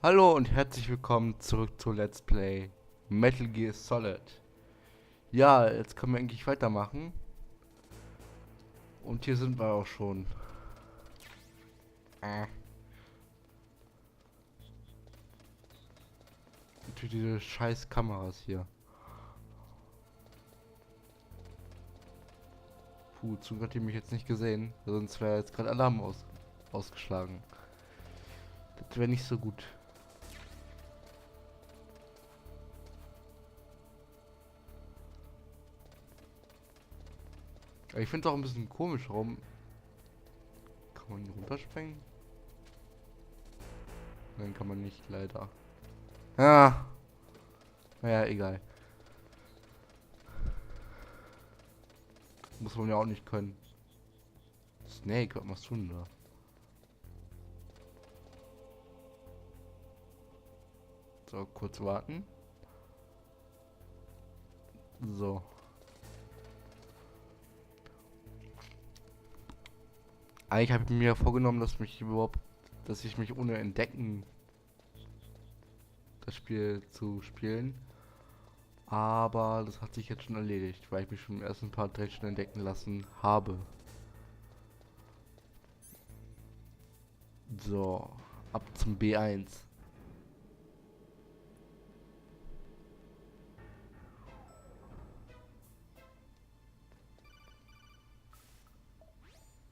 Hallo und herzlich willkommen zurück zu Let's Play Metal Gear Solid. Ja, jetzt können wir endlich weitermachen. Und hier sind wir auch schon. Natürlich diese scheiß Kameras hier. Puh, zum Glück hat die mich jetzt nicht gesehen. Sonst wäre jetzt gerade Alarm ausgeschlagen. Das wäre nicht so gut. Aber ich finde es auch ein bisschen komisch, warum... Kann man runterspringen? Nein, kann man nicht, leider. Ah, naja, egal. Muss man ja auch nicht können. Snake, was machst du denn da? So, kurz warten. So. Eigentlich habe ich mir vorgenommen, dass ich mich ohne Entdecken das Spiel zu spielen. Aber das hat sich jetzt schon erledigt, weil ich mich schon im ersten Part direkt schon entdecken lassen habe. So, ab zum B1.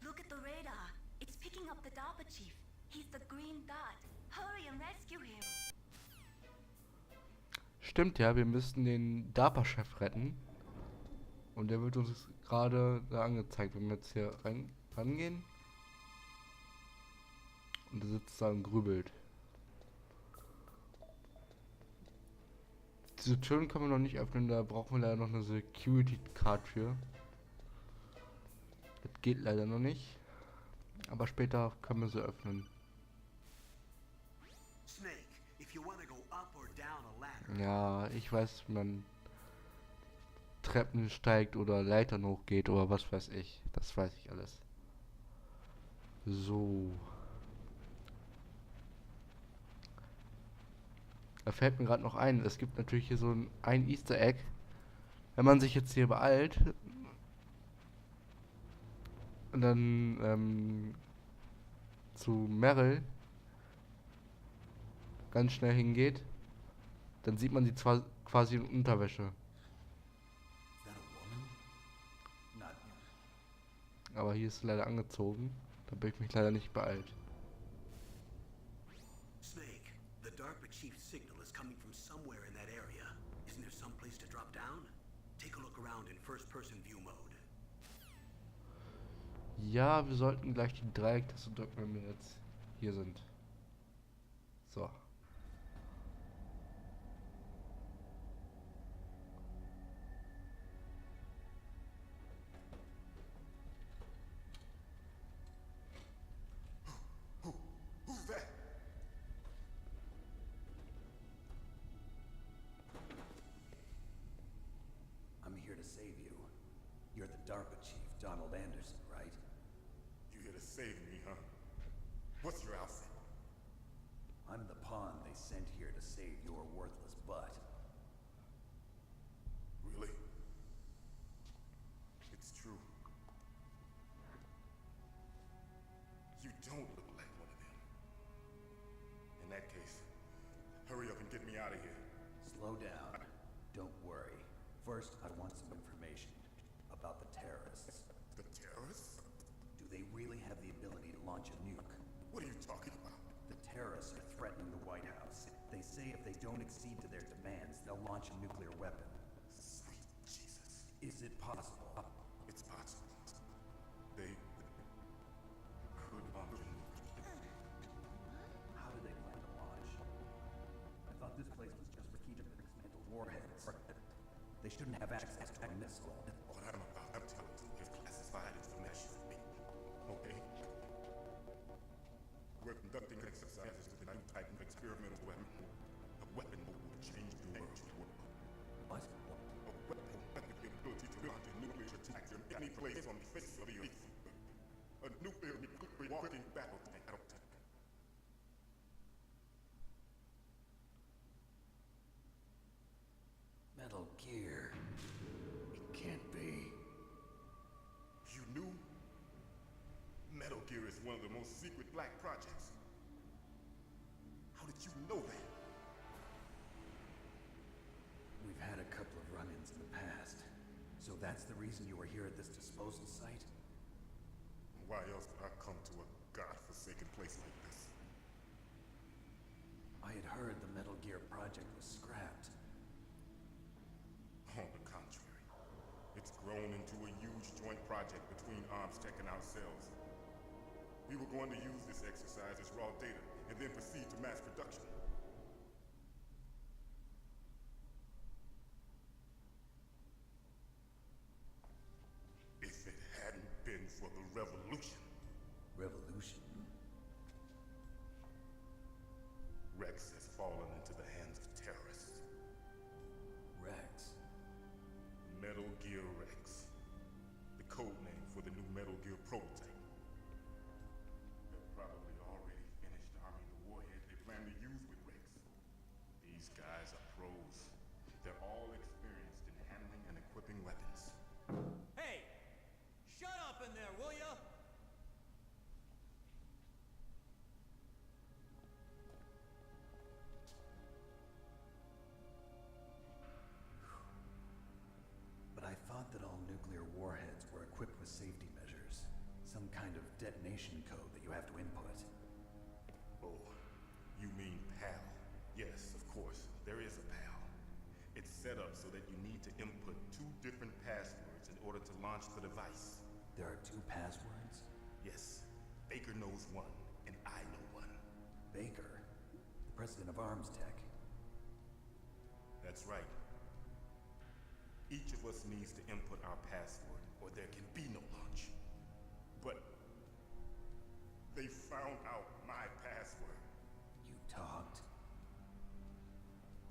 Look at the radar. It's picking up the DARPA chief. He's the green dot. Hurry and rescue him. Stimmt ja, wir müssten den DARPA-Chef retten. Und der wird uns gerade da angezeigt, wenn wir jetzt hier rangehen. Und er sitzt da und grübelt. Diese Türen können wir noch nicht öffnen, da brauchen wir leider noch eine Security Card für. Das geht leider noch nicht. Aber später können wir sie öffnen. Ja, ich weiß, wie man Treppen steigt oder Leitern hochgeht oder was weiß ich. Das weiß ich alles. So. Da fällt mir gerade noch ein, es gibt natürlich hier so ein Easter Egg. Wenn man sich jetzt hier beeilt und dann zu Meryl ganz schnell hingeht, dann sieht man sie zwar quasi in Unterwäsche. Aber hier ist sie leider angezogen. Da bin ich mich leider nicht beeilt. Snake, the DARPA chief's signal is coming from somewhere in that area. Isn't there some place to drop down? Take a look around in first-person view mode. Ja, wir sollten gleich die Dreiecktaste drücken, wenn wir jetzt hier sind. So. Who's that? I'm here to save you. You're the DARPA chief, Donald Anderson, right? You here to save me, huh? What's your outfit? I'm the pawn they sent here to save your worthless butt. Really? It's true. You don't look like one of them. In that case, hurry up and get me out of here. Slow down. Don't worry. First, I want some information about the terrorists. The terrorists? Do they really have the ability to launch a nuke? What are you talking about? The terrorists are threatening the White House. They say if they don't accede to their demands, they'll launch a nuclear weapon. Sweet Jesus. Is it possible? It's possible. They could launch a nuke. How do they plan to launch? I thought this place was just for keeping the dismantled warheads. They shouldn't have access to a missile. What I'm about to tell you is classified information for me. Okay? We're conducting exercises with a new type of experimental weapon. A weapon that will change the ancient world. What? A weapon with the ability to launch a nuclear attack in any place on the face of the earth. A nuclear walking battle tank. one of the most secret black projects. How did you know that? We've had a couple of run-ins in the past. So that's the reason you were here at this disposal site? Why else would I come to a godforsaken place like this? I had heard the Metal Gear project was scrapped. On the contrary, it's grown into a huge joint project between Armstech and ourselves. We were going to use this exercise as raw data and then proceed to mass production. If it hadn't been for the revolution. Revolution? Rex has fallen into the hands of terrorists. Rex? Metal Gear Rex. The code name for the new Metal Gear prototype. They're probably already finished arming the warhead they plan to use with Rex. These guys are pros. They're all experienced in handling and equipping weapons. Hey! Shut up in there, will ya? But I thought that all nuclear warheads were equipped with safety measures. Some kind of detonation code that you have to input. Oh, you mean PAL? Yes, of course, there is a PAL. It's set up so that you need to input 2 different passwords in order to launch the device. There are 2 passwords? Yes, Baker knows one, and I know one. Baker, the president of Armstech. That's right. Each of us needs to input our password, or there can be no launch. But they found out my password. You talked?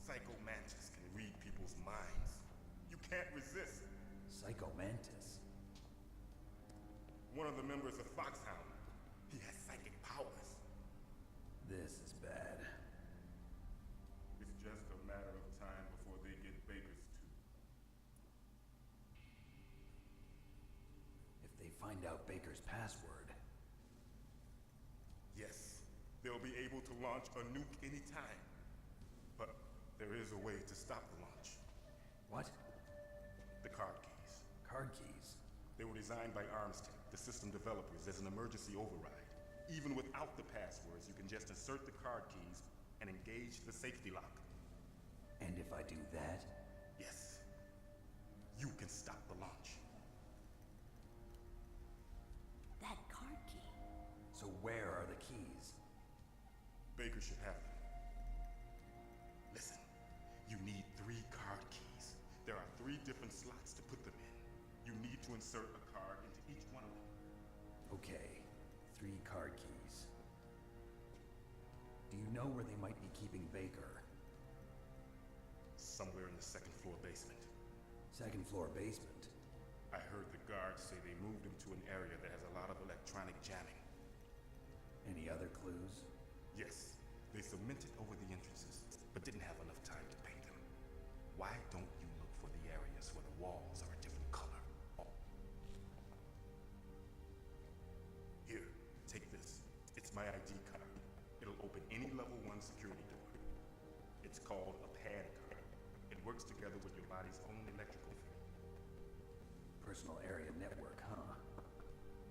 Psycho Mantis can read people's minds. You can't resist. Psycho Mantis? One of the members of Foxhound. He has psychic powers. This is bad. It's just a matter of time before they get Baker's too. If they find out Baker's password... Yes, they'll be able to launch a nuke anytime. But there is a way to stop the launch. What? The card keys. Card keys? They were designed by Armstech, the system developers, as an emergency override. Even without the passwords, you can just insert the card keys and engage the safety lock. And if I do that? Yes, you can stop the launch. That card key. So where are the keys? Baker should have them. Listen, you need 3 card keys. There are 3 different slots to put them in. You need to insert a card into each one of them. Okay, 3 card keys. Do you know where they might be keeping Baker? Somewhere in the 2nd floor basement. 2nd floor basement? I heard the guards say they moved him to an area that has a lot of electronic jamming. Any other clues? Yes, they cemented over the entrances, but didn't have enough time to paint them. Why don't you look for the areas where the walls are a different color? Here, take this. It's my ID card. It'll open any level 1 security door. It's called a PAN card. It works together with your body's own electrical field. Personal area network, huh?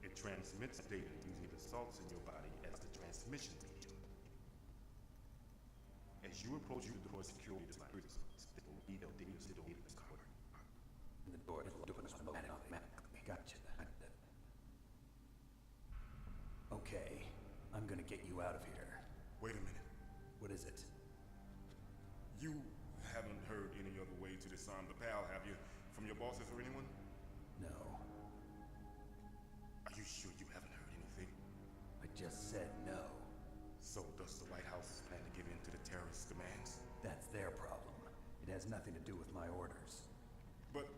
It transmits data using the salts in your body as the transmission medium. As you approach the door security device, it will be the card. The door is automatically. Gotcha. Okay, I'm gonna get you out of here. Wait a minute. What is it? You haven't heard any other way to disarm the PAL, have you? From your bosses or anyone? No. Are you sure you haven't heard anything? I just said no. So does the White House plan to give in to the terrorist demands? That's their problem. It has nothing to do with my orders. But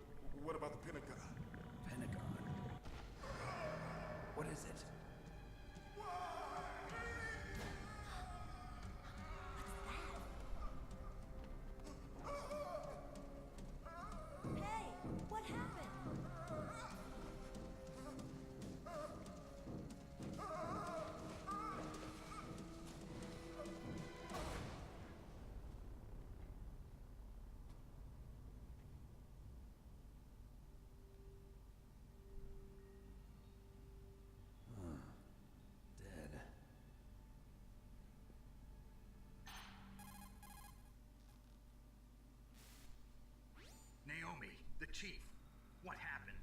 what about the Pentagon? Pentagon? What is it? Hey, what happened? chief. What happened?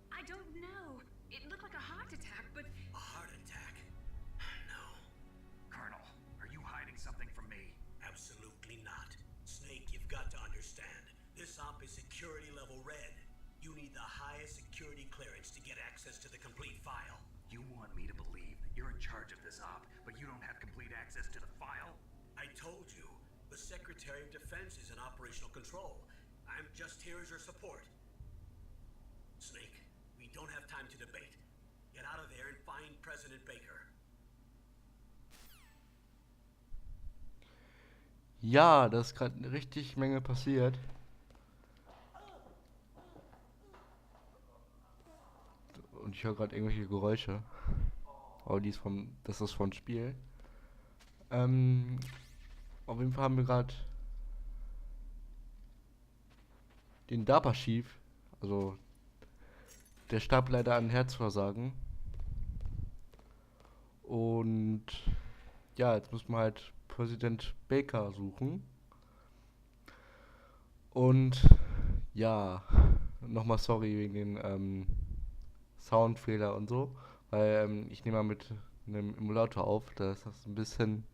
I don't know. It looked like a heart attack, but A heart attack? No, Colonel, are you hiding something from me? absolutely not. Snake, you've got to understand. This op is security level red. You need the highest security clearance to get access to the complete file. You want me to believe that you're in charge of this op, but you don't have complete access to the file? I told you, the Secretary of Defense is in operational control. I'm just here as your support. Snake, we don't have time to debate. Get out of there and find President Baker. Ja, da ist gerade eine richtig Menge passiert. Und ich höre gerade irgendwelche Geräusche. Aber das ist von Spiel. Auf jeden Fall haben wir gerade den DARPA-Chief, also der starb leider an Herzversagen. Und ja, jetzt müssen wir halt Präsident Baker suchen. Und ja, nochmal sorry wegen den Soundfehler und so, weil ich nehme mal mit einem Emulator auf, da ist das ein bisschen,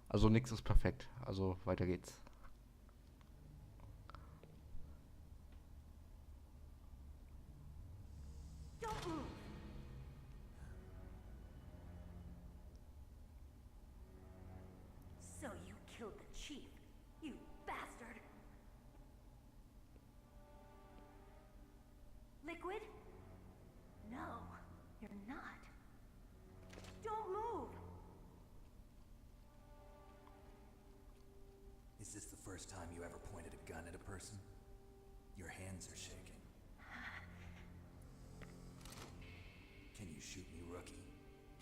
also nichts ist perfekt, also weiter geht's. Don't move. So you killed the chief, you bastard. Liquid? No, you're not. Don't move. Is this the first time you ever pointed a gun at a person? Your hands are shaking. Can you shoot me, rookie?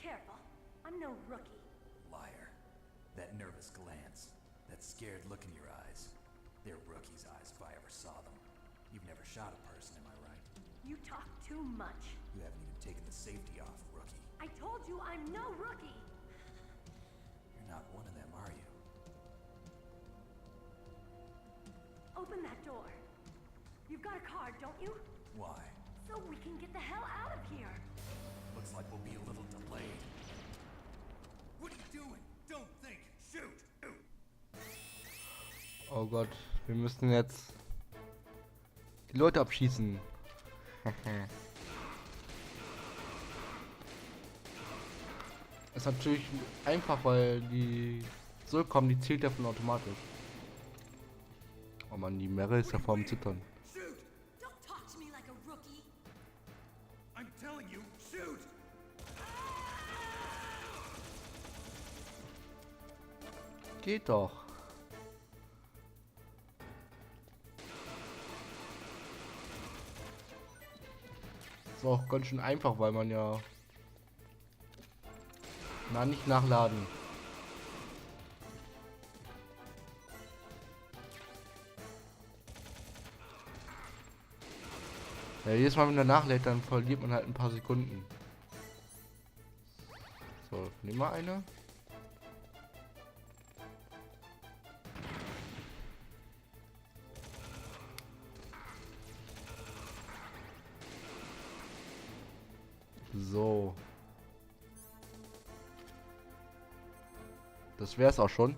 Careful, I'm no rookie. Liar. That nervous glance, that scared look in your eyes. They're rookie's eyes if I ever saw them. You've never shot a person, am I right? You talk too much. You haven't even taken the safety off, rookie. I told you I'm no rookie. You're not one of them, are you? Open that door. You've got a card, don't you? Why? So we can get the hell out of here. Looks like we'll be a little delayed. What are you doing? Don't think. Shoot! Oh Gott, wir müssen jetzt die Leute abschießen. Ist natürlich einfach, weil die zurückkommen, die zählt ja von automatisch. Oh Mann, die Meryl ist ja vorm Zittern. Shoot! Don't talk to me like a rookie. I'm telling you, shoot! Geht doch. Ist auch ganz schön einfach, weil man ja... Na, nicht nachladen. Ja, jedes Mal, wenn er nachlädt, dann verliert man halt ein paar Sekunden. So, nehmen wir eine. So. Das wär's auch schon.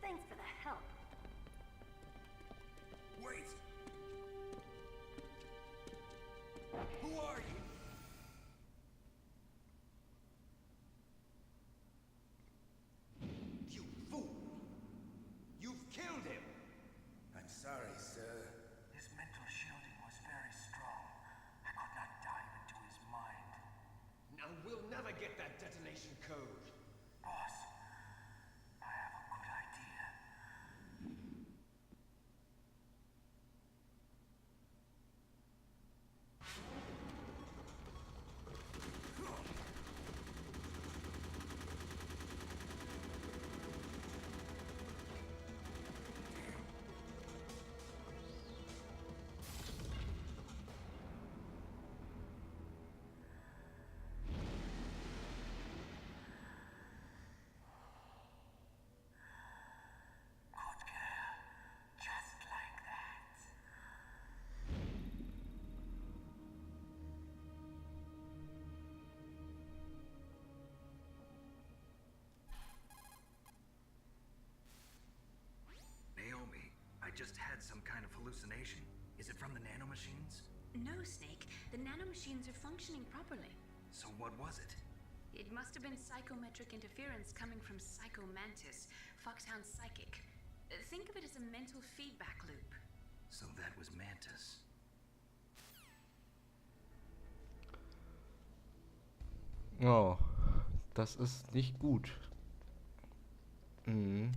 Thanks for the help. Wait! Who are you? You fool! You've killed him! I'm sorry, sir. His mental shielding was very strong. I could not dive into his just had some kind of hallucination. Is it from the nanomachines? No, Snake. The nanomachines are functioning properly. So what was it? It must have been psychometric interference coming from Psycho Mantis, Foxhound's psychic. Think of it as a mental feedback loop. So that was Mantis. Oh, das ist nicht gut. Mhm.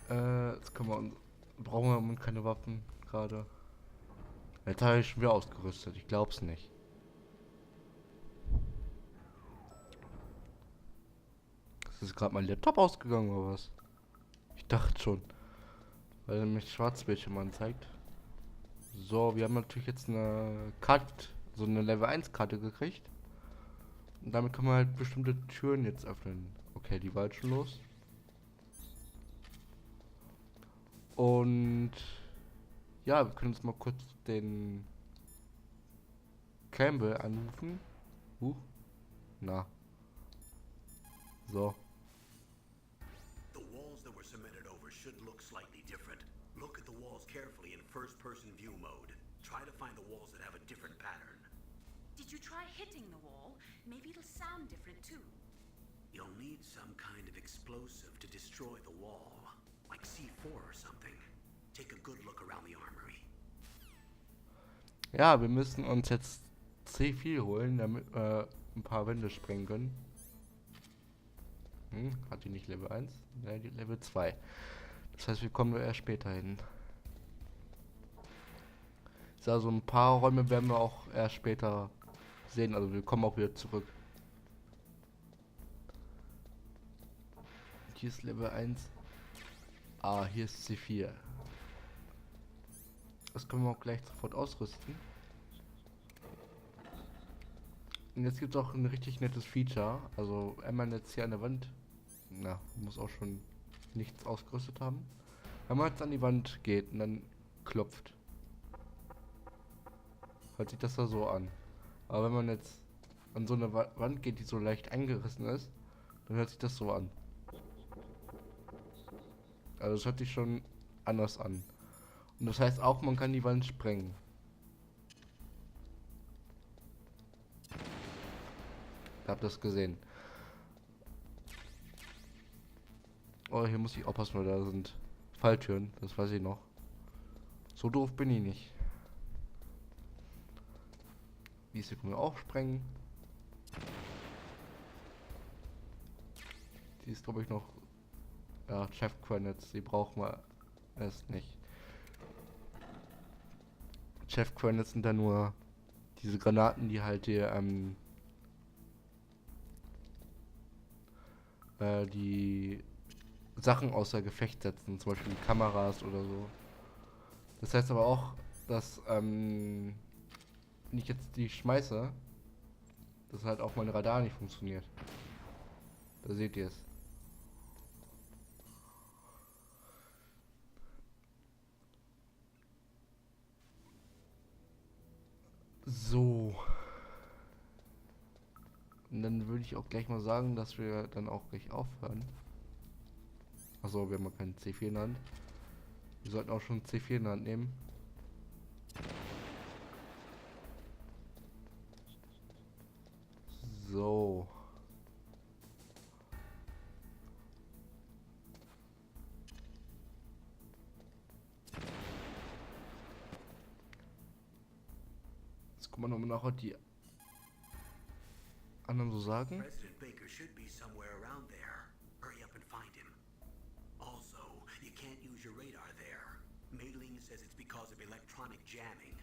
Jetzt können wir brauchen wir im Moment keine Waffen gerade. Jetzt habe ich schon wieder ausgerüstet. Ich glaub's nicht. Ist gerade mein Laptop ausgegangen oder was? Ich dachte schon. Weil er mich Schwarzbildschirm anzeigt. So, wir haben natürlich jetzt eine Karte, so eine Level 1 Karte gekriegt. Und damit können wir halt bestimmte Türen jetzt öffnen. Okay, die war jetzt schon los. Und ja, wir können jetzt mal kurz den Campbell anrufen. Na. So. The walls that were cemented over should look slightly different. Look at the walls carefully in first-person view mode. Try to find the walls that have a different pattern. Did you try hitting the wall? Maybe it'll sound different too. You'll need some kind of explosive to destroy the wall, like C4 or something. Take a good look around the armory. Ja, wir müssen uns jetzt C4 holen, damit wir ein paar Wände sprengen können. Hat die nicht Level 1? Ja, die Level 2. Das heißt, wir kommen erst später hin. Also ein paar Räume werden wir auch erst später sehen. Also wir kommen auch wieder zurück. Hier ist Level 1. Ah, hier ist C4. Das können wir auch gleich sofort ausrüsten. Und jetzt gibt es auch ein richtig nettes Feature. Also, wenn man jetzt hier an der Wand, muss auch schon nichts ausgerüstet haben. Wenn man jetzt an die Wand geht und dann klopft, hört sich das da so an. Aber wenn man jetzt an so eine Wand geht, die so leicht eingerissen ist, dann hört sich das so an. Also es hört sich schon anders an. Und das heißt auch, man kann die Wand sprengen. Habt ihr das gesehen? Oh, hier muss ich aufpassen, weil da sind Falltüren, das weiß ich noch. So doof bin ich nicht. Diese können wir auch sprengen. Die ist, glaube ich, noch... Ja, Chef Credits, die brauchen wir erst nicht. Chef Credits sind dann nur diese Granaten, die halt die Sachen außer Gefecht setzen, zum Beispiel die Kameras oder so. Das heißt aber auch, dass wenn ich jetzt die schmeiße, dass halt auch mein Radar nicht funktioniert. Da seht ihr es. So. Und dann würde ich auch gleich mal sagen, dass wir dann auch gleich aufhören. Achso, wir haben ja keinen C4 in der Hand. Wir sollten auch schon C4 in der Hand nehmen. So. Jetzt gucken wir nochmal nach, was die anderen so sagen. President Baker should be somewhere around there. Hurry up and find him. Also, you can't use your radar there. Mailing says it's because of electronic jamming.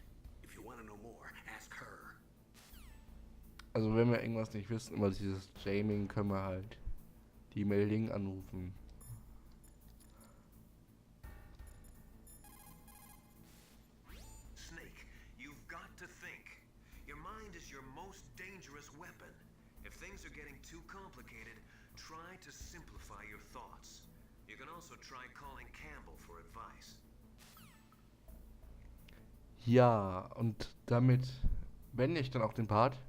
If you want to know more, ask her. Also wenn wir irgendwas nicht wissen über dieses Jamming, können wir halt die Mailing anrufen. Snake, you've got to think. Your mind is your most dangerous weapon. If things are getting too complicated, try to simplify your thoughts. You can also try calling Campbell for advice. Ja, und damit beende ich dann auch den Part.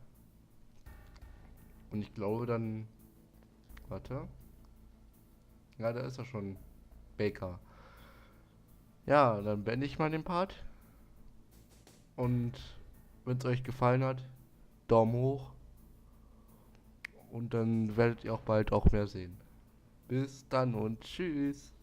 Und ich glaube dann... Warte. Ja, da ist er schon. Baker. Ja, dann beende ich mal den Part. Und wenn es euch gefallen hat, Daumen hoch. Und dann werdet ihr auch bald auch mehr sehen. Bis dann und tschüss.